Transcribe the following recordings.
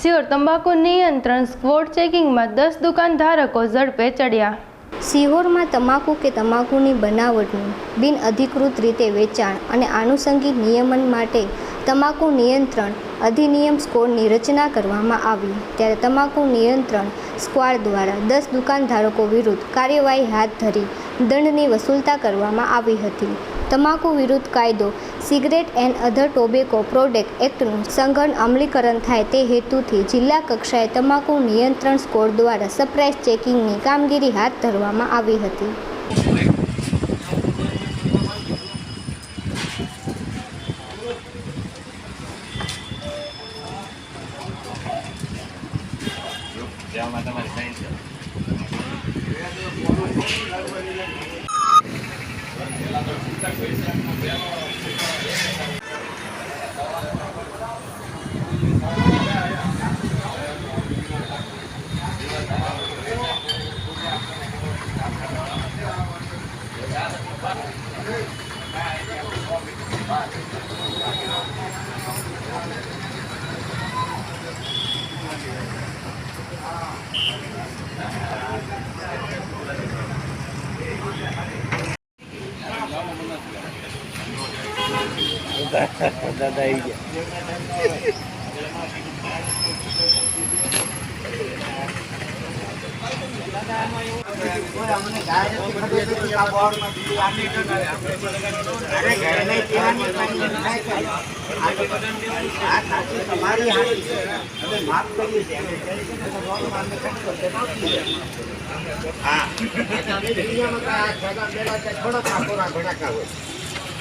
સિયોર તંબાકુ નિયંત્રણ સ્ક્વોડ ચેકિંગમાં 10 દુકાનધારકો ઝડપે ચડ્યા। સિહોરમાં તમાકુ કે તમાકુની બનાવટનું બિનઅધિકૃત રીતે વેચાણ અને આનુષંગિક નિયમન માટે તમાકુ નિયંત્રણ અધિનિયમ સ્ક્વોડની રચના કરવામાં આવી, ત્યારે તમાકુ નિયંત્રણ સ્ક્વોડ દ્વારા 10 દુકાનધારકો વિરુદ્ધ કાર્યવાહી હાથ ધરી દંડની વસૂલતા કરવામાં આવી હતી। તમાકુ વિરુદ્ધ કાયદો cigarette and other tobacco product એક્ટનું સઘન અમલીકરણ થાય તે હેતુથી જિલ્લા કક્ષાએ તમાકુ નિયંત્રણ સ્ક્વોડ દ્વારા સરપ્રાઇઝ ચેકિંગની કામગીરી હાથ ધરવામાં આવી હતી। દાદા આવી ગયા।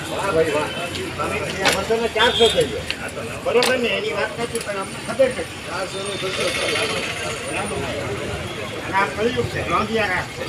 વાહ ભાઈ વાહ, તમે 400 થઈ ગયો બરોબર ને? એની વાત નથી, પણ અમને ખબર નથી 400 અને આ કયું છે લોંગિયા રાખ છે।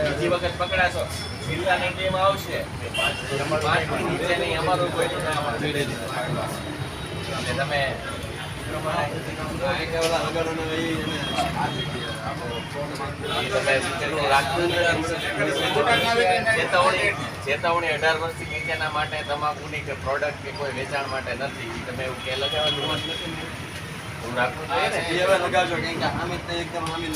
બીજી વખત પકડાશો જિલ્લાની ટીમ આવશે, 5 નીચે નહીં અમારું કોઈ તમે ચેતવણી 18 વર્ષથી નીચેના માટે તમાકુની કે પ્રોડક્ટ કે કોઈ વેચાણ માટે નથી, તમે એવું કે લગાવવાનું નથી, હું રાખવું જોઈએ ને લગાવજો, કેમ કે હામિદ એકદમ હામિદ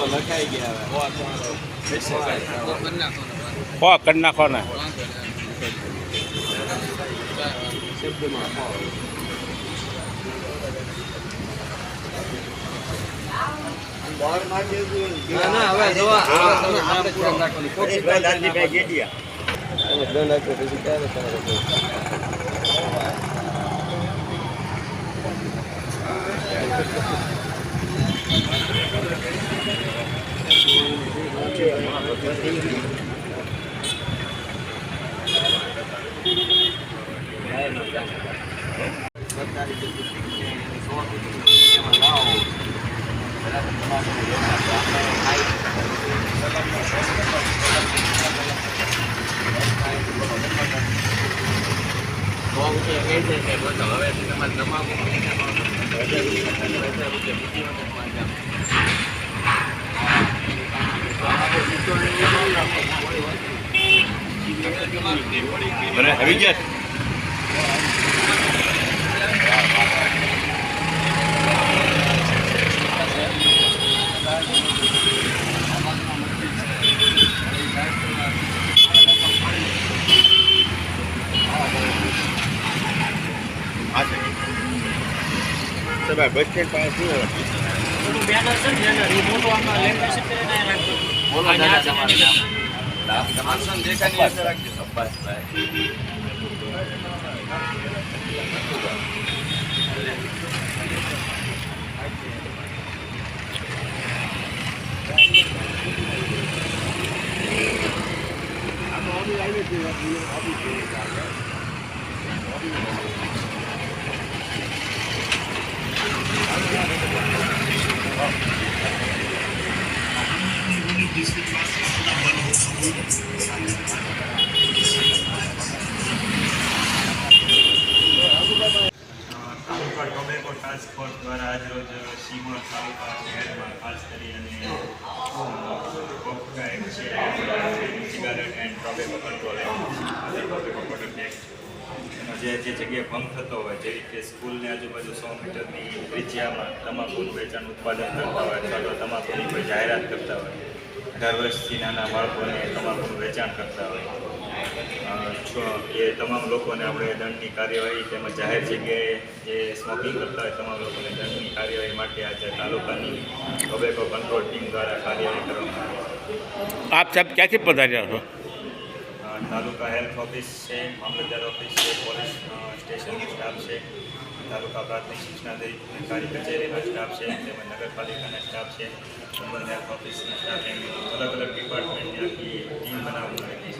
લખાઈ ગયા કરી નાખો ને હવે મને આવી ગયા બસ સ્ટેન્ડ પાસે શું બોલો દાદા તમારું નામ તમારું નામ દેખાની અંદર રાખજો અબ્બાસભાઈ તાલુકા ટોબેકો ટાસ્ક ફોર્સ દ્વારા આજરોજ સીમોર તાલુકા શહેરમાં ખાસ કરીને cigarette and tobacco control tobacco product act જે જગ્યાએ ભંગ થતો હોય જેવી કે સ્કૂલની આજુબાજુ 100 મીટરની ત્રિજ્યામાં તમાકુનું વેચાણ ઉત્પાદન કરતા હોય અથવા તો તમાકુની કોઈ જાહેરાત કરતા હોય 18 વર્ષથી નાના બાળકોને તમાકુનું વેચાણ કરતા હોય એ તમામ લોકોને આપણે દંડની કાર્યવાહી તેમજ જાહેર જગ્યાએ જે સ્મોકિંગ કરતા હોય તમામ લોકોને દંડની કાર્યવાહી માટે આજે તાલુકાની ટોબેકો કંટ્રોલ ટીમ દ્વારા કાર્યવાહી કરવામાં આવી આપ સાહેબ ક્યાંથી પધાર્યા છો તાલુકા હેલ્થ ઓફિસ છે મામલતદાર ઓફિસ છે પોલીસ સ્ટેશનનો સ્ટાફ છે તાલુકા પ્રાથમિક શિક્ષણાધિકારી કચેરીનો સ્ટાફ છે તેમજ નગરપાલિકાના સ્ટાફ છે અર્બન હેલ્થ ઓફિસના સ્ટાફ એમ અલગ અલગ ડિપાર્ટમેન્ટની આખી ટીમ બનાવવામાં આવી છે